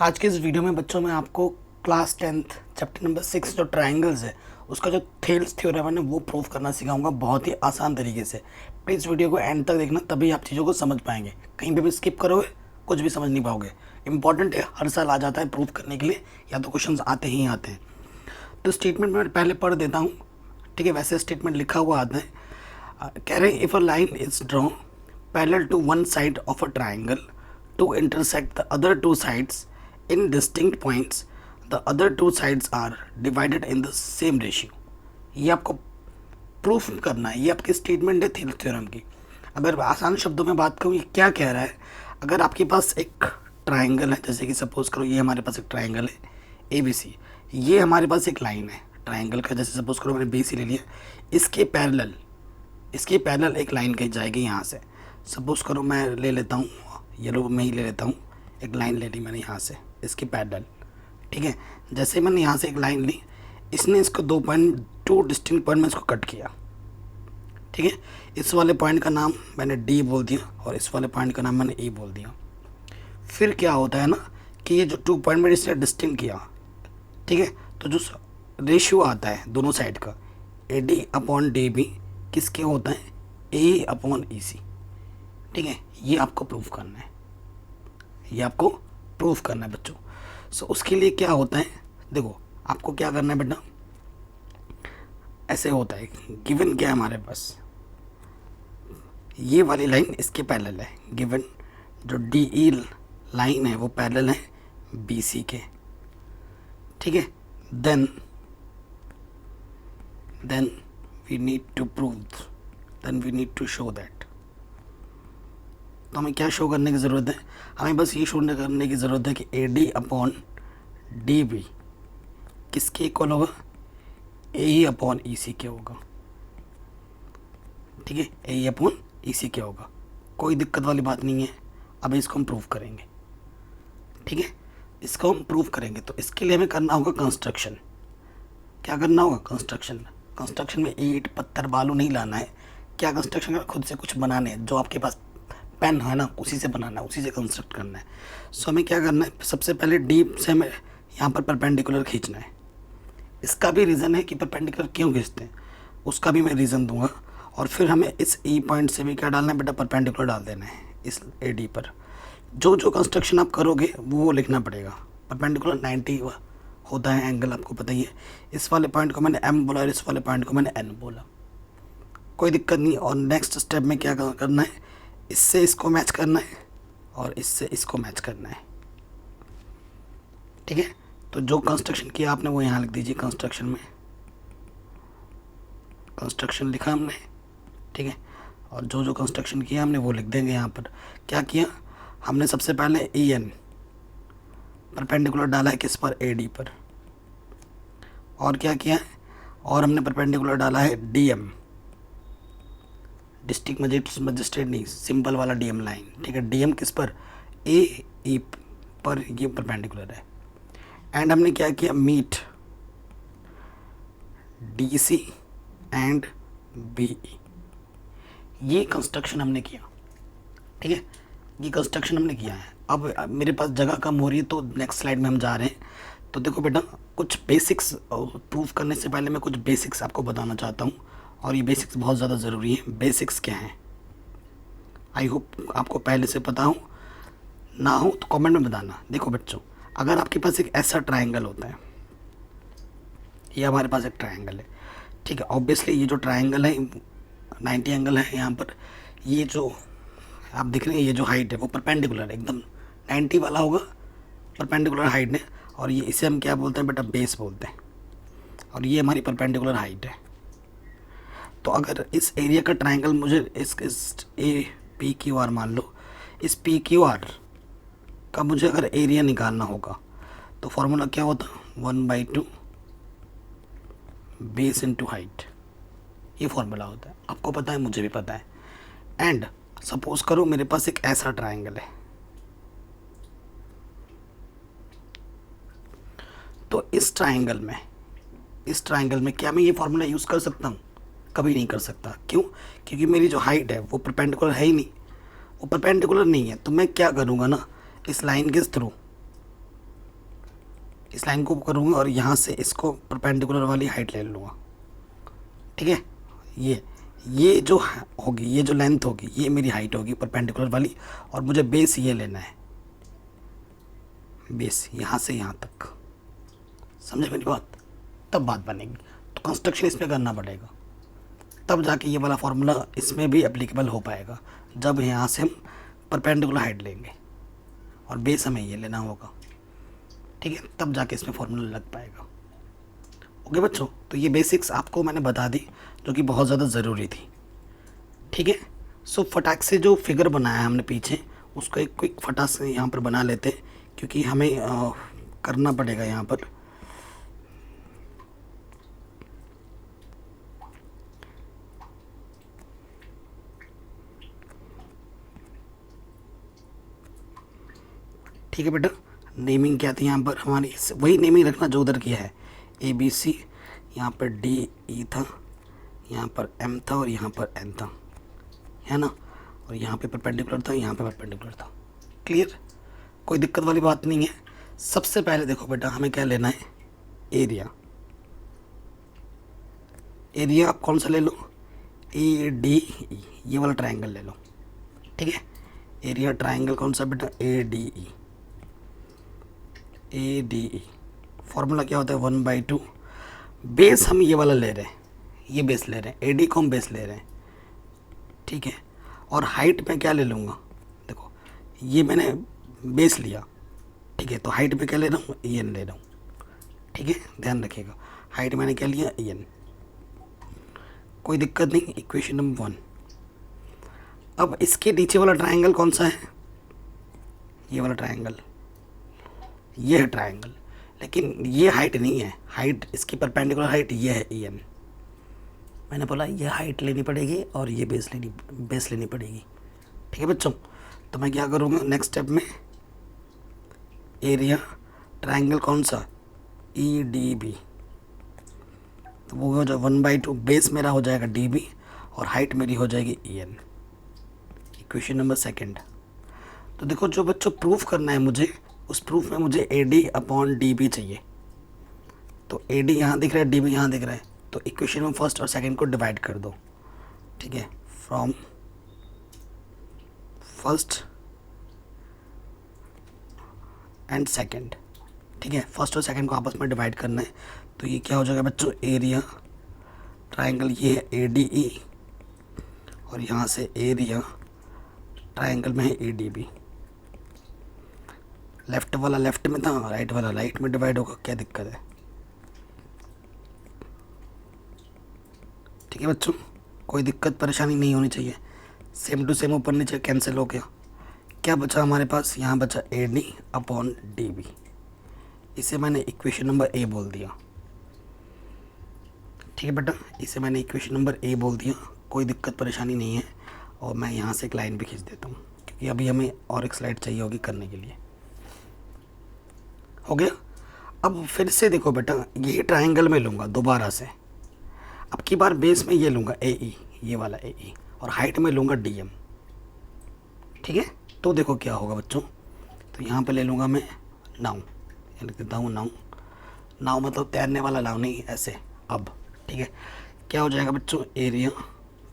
आज के इस वीडियो में बच्चों मैं आपको क्लास 10th चैप्टर नंबर 6 जो ट्रायंगल्स है उसका जो थेल्स थ्योरम है ना वो प्रूव करना सिखाऊंगा बहुत ही आसान तरीके से। प्लीज़ वीडियो को एंड तक देखना, तभी आप चीज़ों को समझ पाएंगे। कहीं पे भी स्किप करोगे कुछ भी समझ नहीं पाओगे। इंपॉर्टेंट है, हर साल आ जाता है प्रूव करने के लिए, या तो क्वेश्चन आते ही आते हैं। तो स्टेटमेंट मैं पहले पढ़ देता हूँ, ठीक है। वैसे स्टेटमेंट लिखा हुआ आता है, कह रहे हैं if a line is draw parallel to one side of a triangle to intersect the other two sides in distinct points, the other two sides are divided in the same ratio। ये आपको proof करना है, ये आपकी statement है Thales theorem की। अगर आसान शब्दों में बात करूँ, ये क्या कह रहा है, अगर आपके पास एक ट्राइंगल है, जैसे कि सपोज करो ये हमारे पास एक ट्राइंगल है ए बी सी, ये हमारे पास एक लाइन है ट्राइंगल का, जैसे सपोज करो मैंने बी सी ले लिया, इसके पैरेलल एक लाइन कही जाएगी यहाँ से। सपोज करो मैं ले लेता हूँ, येलो में ही ले लेता हूँ, एक लाइन ले ली मैंने यहाँ से इसके पैरेलल, ठीक है। जैसे मैंने यहाँ से एक लाइन ली, इसने इसको टू डिस्टिंक्ट पॉइंट में इसको कट किया, ठीक है। इस वाले पॉइंट का नाम मैंने डी बोल दिया और इस वाले पॉइंट का नाम मैंने ई बोल दिया। फिर क्या होता है ना कि ये जो 2 पॉइंट मैंने इसने डिस्टिंक्ट किया, ठीक है, तो जो रेशियो आता है दोनों साइड का A D upon D B किसके होता है, ए अपॉन ई सी, ठीक है। ये आपको प्रूफ करना है, ये आपको प्रूफ करना है बच्चों। सो उसके लिए क्या होता है, देखो आपको क्या करना है बेटा, ऐसे होता है, गिवन क्या है हमारे पास, ये वाली लाइन इसके पैरेलल है, गिवन जो डी ई लाइन है वो पैरेलल है बी सी के, ठीक है। Then we need to prove, then we need to show that. तो हमें क्या शो करने की ज़रूरत है, हमें बस ये शो करने की ज़रूरत है कि A D upon D B किसके इक्वल होगा, ए ई अपॉन ई सी के होगा, ठीक है। ए ई अपॉन ई सी के होगा, कोई दिक्कत वाली बात नहीं है। अब इसको हम प्रूव करेंगे, ठीक है, इसको हम प्रूव करेंगे। तो इसके लिए हमें करना होगा कंस्ट्रक्शन। क्या करना होगा, कंस्ट्रक्शन में ईंट पत्थर बालू नहीं लाना है। क्या कंस्ट्रक्शन का खुद से कुछ बनाने हैं, जो आपके पास पेन है ना उसी से बनाना है, उसी से कंस्ट्रक्ट करना है। सो हमें क्या करना है, सबसे पहले डीप से हमें यहाँ पर परपेंडिकुलर खींचना है। इसका भी रीज़न है कि परपेंडिकुलर क्यों खींचते हैं, उसका भी मैं रीज़न दूंगा। और फिर हमें इस ई पॉइंट से भी क्या डालना है बेटा, परपेंडिकुलर डाल देना है इस ए डी पर। जो जो कंस्ट्रक्शन आप करोगे वो लिखना पड़ेगा। परपेंडिकुलर 90 होता है एंगल, आपको पता ही है। इस वाले पॉइंट को मैंने एम बोला और इस वाले पॉइंट को मैंने एन बोला, कोई दिक्कत नहीं। और नेक्स्ट स्टेप में क्या करना है, इससे इसको मैच करना है और इससे इसको मैच करना है, ठीक है। तो जो कंस्ट्रक्शन किया आपने वो यहाँ लिख दीजिए, कंस्ट्रक्शन में कंस्ट्रक्शन लिखा हमने, ठीक है। और जो जो कंस्ट्रक्शन किया हमने वो लिख देंगे यहाँ पर। क्या किया हमने, सबसे पहले ई एन परपेंडिकुलर डाला है किस पर, ए डी पर। और क्या किया है, और हमने परपेंडिकुलर डाला है डी एम, डिस्ट्रिक्ट मजिस्ट्रेट नहीं, सिंपल वाला डीएम लाइन, ठीक है। डीएम किस पर, ए ई पर, ये परपेंडिकुलर है। एंड हमने क्या किया, meet D C and B E, ये कंस्ट्रक्शन हमने किया, ठीक है। ये कंस्ट्रक्शन हमने किया है। अब मेरे पास जगह कम हो रही है तो नेक्स्ट स्लाइड में हम जा रहे हैं। तो देखो बेटा, कुछ बेसिक्स प्रूफ करने से पहले मैं कुछ बेसिक्स आपको बताना चाहता हूँ, और ये बेसिक्स बहुत ज़्यादा ज़रूरी है। बेसिक्स क्या हैं, आई होप आपको पहले से पता हो, ना हो तो कमेंट में बताना। देखो बच्चों, अगर आपके पास एक ऐसा ट्रायंगल होता है, ये हमारे पास एक ट्रायंगल है, ठीक है। ऑब्वियसली ये जो ट्रायंगल है 90 एंगल है यहाँ पर, ये जो आप दिख रहे हैं ये जो हाइट है वो परपेंडिकुलर एकदम 90 वाला होगा, परपेंडिकुलर हाइट है। और ये इसे हम क्या बोलते हैं बेटा, बेस बोलते हैं। और ये हमारी परपेंडिकुलर हाइट है। तो अगर इस एरिया का ट्रायंगल मुझे इस ए पी क्यू आर मान लो, इस पी क्यू आर का मुझे अगर एरिया निकालना होगा तो फॉर्मूला क्या होता, 1/2 बेस इनटू हाइट, ये फॉर्मूला होता है। आपको पता है, मुझे भी पता है। एंड सपोज करो मेरे पास एक ऐसा ट्रायंगल है, तो इस ट्रायंगल में क्या मैं ये फॉर्मूला यूज़ कर सकता हूँ, कभी नहीं कर सकता। क्यों, क्योंकि मेरी जो हाइट है वो परपेंडिकुलर है ही नहीं, वो परपेंडिकुलर नहीं है। तो मैं क्या करूँगा ना, इस लाइन के थ्रू इस लाइन को करूँगा और यहाँ से इसको परपेंडिकुलर वाली हाइट ले लूँगा, ठीक है। ये जो होगी, ये जो लेंथ होगी, ये मेरी हाइट होगी परपेंडिकुलर वाली, और मुझे बेस ये लेना है, बेस यहाँ से यहाँ तक, समझे मेरी बात? तब बात बनेगी। तो कंस्ट्रक्शन इसमें करना पड़ेगा, तब जाके ये वाला फार्मूला इसमें भी एप्लीकेबल हो पाएगा, जब यहाँ से हम परपेंडिकुलर हाइट लेंगे और बेस हमें ये लेना होगा, ठीक है, तब जाके इसमें फार्मूला लग पाएगा। ओके बच्चों, तो ये बेसिक्स आपको मैंने बता दी, जो कि बहुत ज़्यादा ज़रूरी थी, ठीक है। सो फटाक से जो फिगर बनाया हमने पीछे, उसको एक क्विक फटाक से यहाँ पर बना लेते हैं, क्योंकि हमें करना पड़ेगा यहाँ पर। ठीक है बेटा, नेमिंग क्या थी यहाँ पर हमारी, वही नेमिंग रखना जो उधर किया है, ABC, यहाँ पर DE था, यहाँ पर M था और यहाँ पर N था, है ना, और यहाँ पे परपेंडिकुलर था, यहाँ पे परपेंडिकुलर था। क्लियर, कोई दिक्कत वाली बात नहीं है। सबसे पहले देखो बेटा, हमें क्या लेना है, एरिया। एरिया आप कौन सा ले लो, ADE, ये वाला ट्रायंगल ले लो, ठीक है। एरिया ट्रायंगल कौन सा बेटा, ADE। फॉर्मूला क्या होता है, 1/2। बेस हम ये वाला ले रहे हैं, ये बेस ले रहे हैं, AD को हम बेस ले रहे हैं, ठीक है। और हाइट में क्या ले लूँगा, देखो ये मैंने बेस लिया, ठीक है, तो हाइट में क्या ले रहा हूँ, EN ले रहा हूँ, ठीक है, ध्यान रखिएगा। हाइट मैंने क्या लिया, EN, कोई दिक्कत नहीं। Equation number 1। अब इसके नीचे वाला ट्रायंगल कौन सा है, ये वाला ट्रायंगल, ये है ट्रायंगल, लेकिन ये हाइट नहीं है, हाइट इसकी परपेंडिकुलर हाइट ये है, EN। मैंने बोला ये हाइट लेनी पड़ेगी और ये बेस लेनी पड़ेगी, ठीक है बच्चों। तो मैं क्या करूँगा नेक्स्ट स्टेप में, एरिया ट्रायंगल कौन सा, EDB, तो वो हो जाए 1/2, बेस मेरा हो जाएगा DB और हाइट मेरी हो जाएगी EN। Equation number 2। तो देखो जो बच्चों प्रूफ करना है मुझे, उस प्रूफ में मुझे AD/DB चाहिए। तो AD यहाँ दिख रहा है, DB यहाँ दिख रहा है, तो इक्वेशन में फर्स्ट और सेकंड को डिवाइड कर दो, ठीक है, फ्रॉम फर्स्ट एंड सेकंड, ठीक है, फर्स्ट और सेकंड को आपस में डिवाइड करना है। तो ये क्या हो जाएगा बच्चों, एरिया ट्रायंगल ये है ADE और यहाँ से एरिया ट्रायंगल में है ADB। लेफ्ट वाला लेफ्ट में था, राइट वाला राइट में डिवाइड होगा, क्या दिक्कत है, ठीक है बच्चों, कोई दिक्कत परेशानी नहीं होनी चाहिए। सेम टू सेम ऊपर नीचे कैंसिल हो गया, क्या बचा हमारे पास, यहाँ बचा AD/DB। इसे मैंने इक्वेशन नंबर A बोल दिया, ठीक है बेटा, इसे मैंने इक्वेशन नंबर A बोल दिया, कोई दिक्कत परेशानी नहीं है। और मैं यहाँ से एक लाइन भी खींच देता हूँ, क्योंकि अभी हमें और एक स्लाइड चाहिए होगी करने के लिए। हो गया। अब फिर से देखो बेटा, ये ट्रायंगल में लूँगा दोबारा से, अब की बार बेस में ये लूँगा AE, ये वाला AE, और हाइट में लूँगा DM, ठीक है। तो देखो क्या होगा बच्चों, तो यहाँ पे ले लूँगा मैं नाउ, ये लिख देता हूँ नाउ। नाउ मतलब तैरने वाला नाउ नहीं, ऐसे अब, ठीक है। क्या हो जाएगा बच्चों, एरिया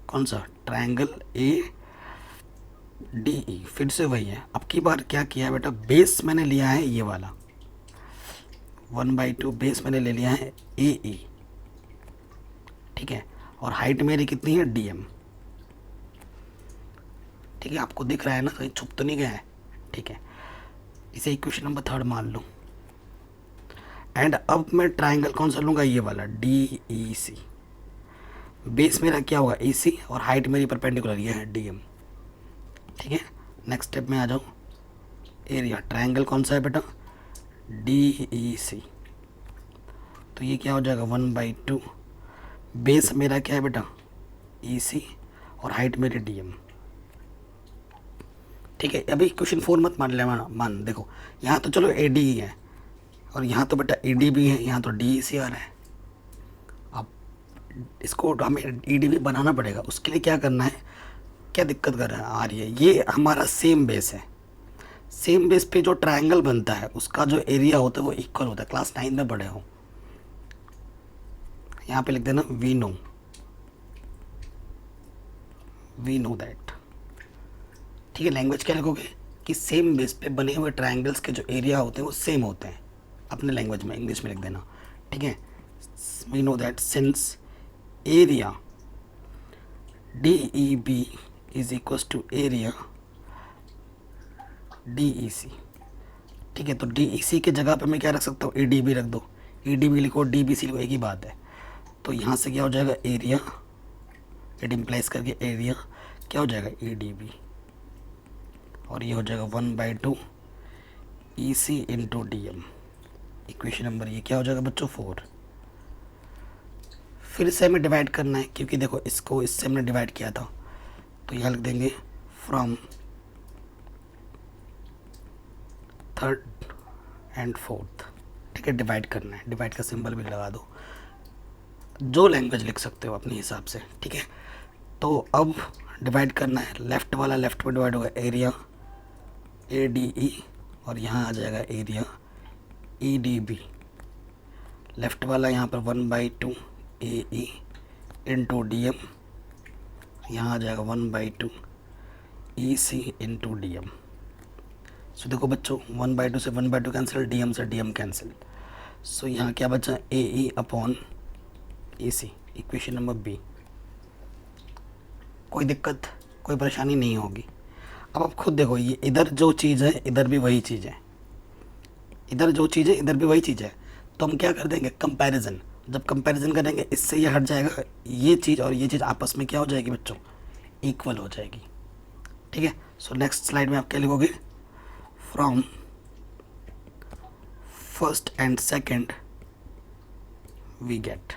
कौन सा, ट्रायंगल ADE, फिर से वही है। अब की बार क्या किया है बेटा, बेस मैंने लिया है ये वाला 1/2, बेस मैंने ले लिया है AE, ठीक है, और हाइट मेरी कितनी है, DM, ठीक है। आपको दिख रहा है ना, कहीं छुप तो नहीं गया है, ठीक है। इसे इक्वेशन नंबर 3 मान लो। एंड अब मैं ट्रायंगल कौन सा लूँगा, ये वाला DEC। बेस मेरा क्या होगा, AC, और हाइट मेरी परपेंडिकुलर ये है DM, ठीक है। नेक्स्ट स्टेप में आ जाओ, एरिया ट्रायंगल कौन सा है बेटा, DEC। तो ये क्या हो जाएगा, 1/2, बेस मेरा क्या है बेटा, EC, और हाइट मेरी DM, ठीक है। अभी क्वेश्चन 4 मत मान ले, मान देखो, यहाँ तो चलो ADE है और यहाँ तो बेटा ADB है, यहाँ तो DEC आ रहा है। अब इसको हमें EDB बनाना पड़ेगा, उसके लिए क्या करना है, क्या दिक्कत कर रहा है आ रही है, ये हमारा सेम बेस है, सेम बेस पे जो ट्रायंगल बनता है उसका जो एरिया होता है वो इक्वल होता है। क्लास 9 में पढ़े हो। यहाँ पे लिख देना वी नो दैट। ठीक है, लैंग्वेज क्या लिखोगे कि सेम बेस पे बने हुए ट्रायंगल्स के जो एरिया होते हैं वो सेम होते हैं। अपने लैंग्वेज में इंग्लिश में लिख देना। ठीक है, we know that since area DEB is equals to area DEC। ठीक है, तो DEC के जगह पे मैं क्या रख सकता हूँ, ADB रख दो। ADB लिखो, DBC लिखो, एक ही बात है। तो यहाँ से क्या हो जाएगा, एरिया, इट इम्प्लाइज करके एरिया क्या हो जाएगा, ADB, और ये हो जाएगा 1/2 EC into DM। Equation number ये क्या हो जाएगा बच्चों, 4। फिर से हमें डिवाइड करना है, क्योंकि देखो इसको इससे हमने डिवाइड किया था, तो यहाँ लिख देंगे फ्रॉम 3rd and 4th। ठीक है, डिवाइड करना है, डिवाइड का सिंबल भी लगा दो, जो लैंग्वेज लिख सकते हो अपने हिसाब से। ठीक है, तो अब डिवाइड करना है, लेफ्ट वाला लेफ्ट में डिवाइड होगा एरिया ADE, और यहाँ आ जाएगा एरिया EDB। लेफ्ट वाला यहाँ पर 1/2 AE इंटू DM, यहाँ आ जाएगा 1/2 EC इंटू DM। सो देखो बच्चों, 1/2 से 1/2 कैंसिल, DM से DM कैंसिल। सो यहाँ क्या बचा, AE upon EC। Equation number B। कोई दिक्कत, कोई परेशानी नहीं होगी। अब आप खुद देखो, ये इधर जो चीज़ है इधर भी वही चीज़ है, इधर जो चीज़ है इधर भी वही चीज़ है। तो हम क्या कर देंगे, कंपैरिजन। जब कंपैरिजन करेंगे, इससे ये हट जाएगा, ये चीज़ और ये चीज़ आपस में क्या हो जाएगी बच्चों, इक्वल हो जाएगी। ठीक है, सो नेक्स्ट स्लाइड में आप क्या लिखोगे, from 1st and 2nd we get,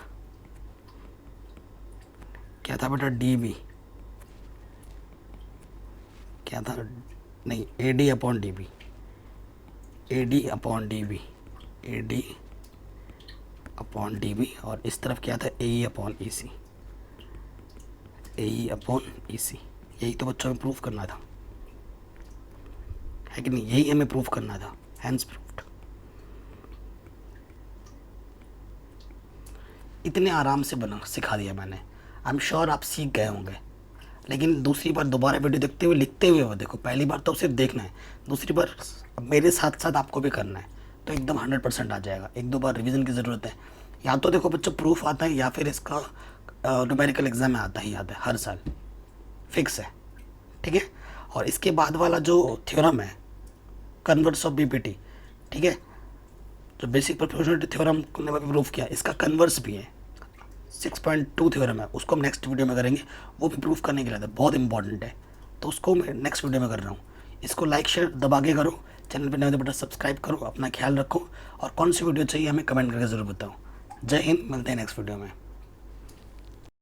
क्या था बेटा, DB, क्या था, नहीं, AD upon DB, AD upon DB, AD upon DB, और इस तरफ क्या था, AE upon EC, AE upon EC। यही तो बच्चों में प्रूफ करना था, है कि नहीं, यही हमें प्रूफ करना था, हैंस प्रूफ्ड। इतने आराम से बना सिखा दिया मैंने। आई एम श्योर आप सीख गए होंगे, लेकिन दूसरी बार दोबारा वीडियो देखते हुए लिखते हुए वो देखो। पहली बार तो सिर्फ देखना है, दूसरी बार मेरे साथ साथ आपको भी करना है, तो एकदम 100% आ जाएगा। 1-2 बार रिवीजन की ज़रूरत है। या तो देखो बच्चों प्रूफ आता है, या फिर इसका न्यूमेरिकल एग्जाम में आता ही आता है, हर साल फिक्स है। ठीक है, और इसके बाद वाला जो थ्योरम है, कन्वर्स ऑफ BPT, ठीक है, जो बेसिक प्रोपोर्शनलिटी थ्योरम ने प्रूफ किया, इसका कन्वर्स भी है, 6.2 थ्योरम है, उसको हम नेक्स्ट वीडियो में करेंगे। वो भी प्रूफ करने के लिए बहुत इंपॉर्टेंट है, तो उसको मैं नेक्स्ट वीडियो में कर रहा हूँ। इसको लाइक शेयर दबा के करो, चैनल पर नए तो बेटा सब्सक्राइब करो, अपना ख्याल रखो, और कौन सी वीडियो चाहिए हमें कमेंट करके ज़रूर बताओ। जय हिंद, मिलते हैं नेक्स्ट वीडियो में।